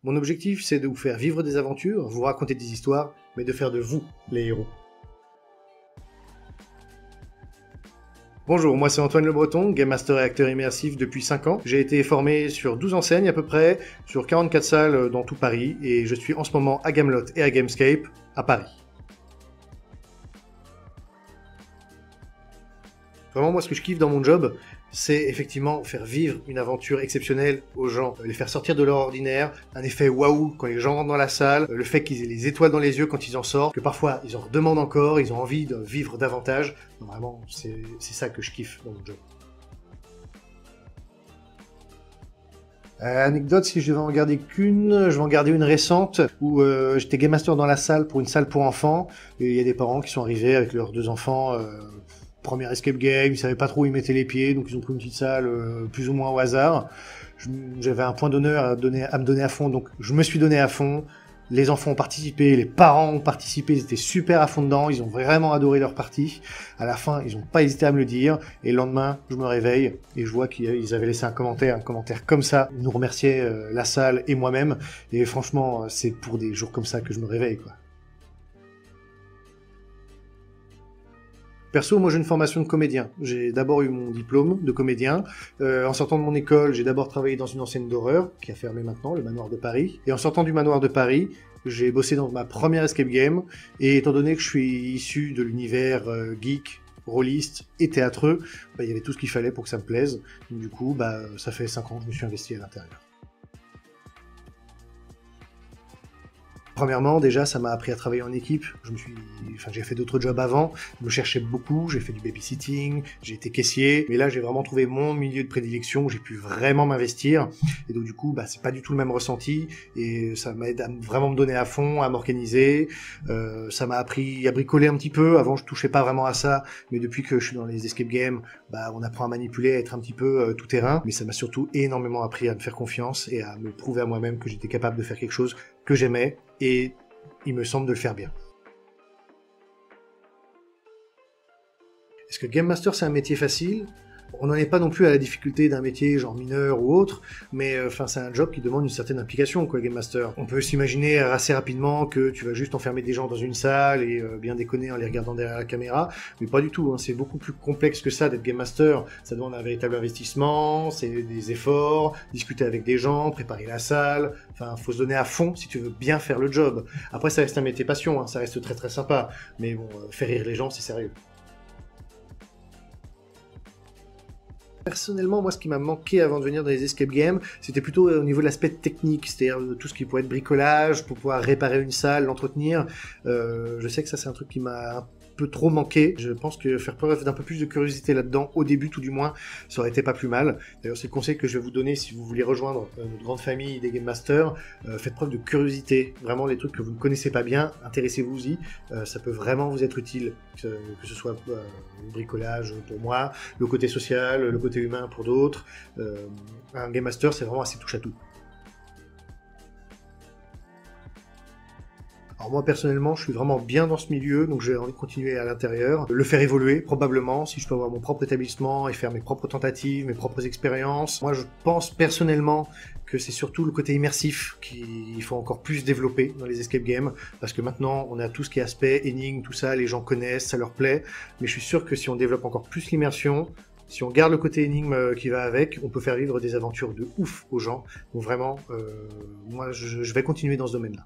Mon objectif, c'est de vous faire vivre des aventures, vous raconter des histoires, mais de faire de vous les héros. Bonjour, moi c'est Antoine Le Breton, Game Master et acteur immersif depuis 5 ans. J'ai été formé sur 12 enseignes à peu près, sur 44 salles dans tout Paris, et je suis en ce moment à Gamelot et à Gamescape, à Paris. Vraiment, moi, ce que je kiffe dans mon job, c'est effectivement faire vivre une aventure exceptionnelle aux gens, les faire sortir de leur ordinaire, un effet waouh quand les gens rentrent dans la salle, le fait qu'ils aient les étoiles dans les yeux quand ils en sortent, que parfois ils en redemandent encore, ils ont envie de vivre davantage. Donc, vraiment, c'est ça que je kiffe dans mon job. Anecdote, si je devais en garder qu'une, je vais en garder une récente où j'étais game master dans la salle pour une salle pour enfants et il y a des parents qui sont arrivés avec leurs 2 enfants. Premier escape game, ils savaient pas trop où ils mettaient les pieds, donc ils ont pris une petite salle plus ou moins au hasard. J'avais un point d'honneur à me donner à fond, donc je me suis donné à fond. Les enfants ont participé, les parents ont participé, ils étaient super à fond dedans, ils ont vraiment adoré leur partie. À la fin, ils n'ont pas hésité à me le dire, et le lendemain, je me réveille et je vois qu'ils avaient laissé un commentaire comme ça, ils nous remerciaient la salle et moi-même, et franchement, c'est pour des jours comme ça que je me réveille, quoi. Perso, moi j'ai une formation de comédien. J'ai d'abord eu mon diplôme de comédien. En sortant de mon école, j'ai d'abord travaillé dans une enseigne d'horreur, qui a fermé maintenant, le Manoir de Paris. Et en sortant du Manoir de Paris, j'ai bossé dans ma première escape game. Et étant donné que je suis issu de l'univers geek, rôliste et théâtreux, il y avait tout ce qu'il fallait pour que ça me plaise. Donc, du coup, ça fait 5 ans que je me suis investi à l'intérieur. Premièrement, déjà, ça m'a appris à travailler en équipe. J'ai fait d'autres jobs avant. Je me cherchais beaucoup. J'ai fait du babysitting. J'ai été caissier. Mais là, j'ai vraiment trouvé mon milieu de prédilection où j'ai pu vraiment m'investir. Et donc, du coup, c'est pas du tout le même ressenti. Et ça m'aide à vraiment me donner à fond, à m'organiser. Ça m'a appris à bricoler un petit peu. Avant, je touchais pas vraiment à ça. Mais depuis que je suis dans les escape games, on apprend à manipuler, à être un petit peu tout terrain. Mais ça m'a surtout énormément appris à me faire confiance et à me prouver à moi-même que j'étais capable de faire quelque chose que j'aimais, et il me semble de le faire bien. Est-ce que Game Master c'est un métier facile ? On n'en est pas non plus à la difficulté d'un métier genre mineur ou autre, mais c'est un job qui demande une certaine implication, quoi, Game Master. On peut s'imaginer assez rapidement que tu vas juste enfermer des gens dans une salle et bien déconner en les regardant derrière la caméra, mais pas du tout, hein. C'est beaucoup plus complexe que ça d'être Game Master. Ça demande un véritable investissement, c'est des efforts, discuter avec des gens, préparer la salle, faut se donner à fond si tu veux bien faire le job. Après, ça reste un métier passion, hein, ça reste très très sympa, mais bon, faire rire les gens, c'est sérieux. Personnellement, moi, ce qui m'a manqué avant de venir dans les escape games, c'était plutôt au niveau de l'aspect technique, c'est-à-dire tout ce qui pourrait être bricolage, pour pouvoir réparer une salle, l'entretenir. Je sais que ça, c'est un truc qui m'a un peu trop manqué. Je pense que faire preuve d'un peu plus de curiosité là-dedans, au début tout du moins, ça aurait été pas plus mal. D'ailleurs, c'est le conseil que je vais vous donner si vous voulez rejoindre notre grande famille des Game Masters. Faites preuve de curiosité. Vraiment, les trucs que vous ne connaissez pas bien, intéressez-vous-y. Ça peut vraiment vous être utile, que ce soit le bricolage pour moi, le côté social, le côté humain pour d'autres. Un Game Master, c'est vraiment assez touche à tout. Alors moi personnellement, je suis vraiment bien dans ce milieu, donc j'ai envie de continuer à l'intérieur, le faire évoluer probablement, si je peux avoir mon propre établissement et faire mes propres tentatives, mes propres expériences. Moi je pense personnellement que c'est surtout le côté immersif qu'il faut encore plus développer dans les escape games, parce que maintenant on a tout ce qui est aspect, énigmes, tout ça, les gens connaissent, ça leur plaît, mais je suis sûr que si on développe encore plus l'immersion, si on garde le côté énigme qui va avec, on peut faire vivre des aventures de ouf aux gens. Donc vraiment, moi je vais continuer dans ce domaine-là.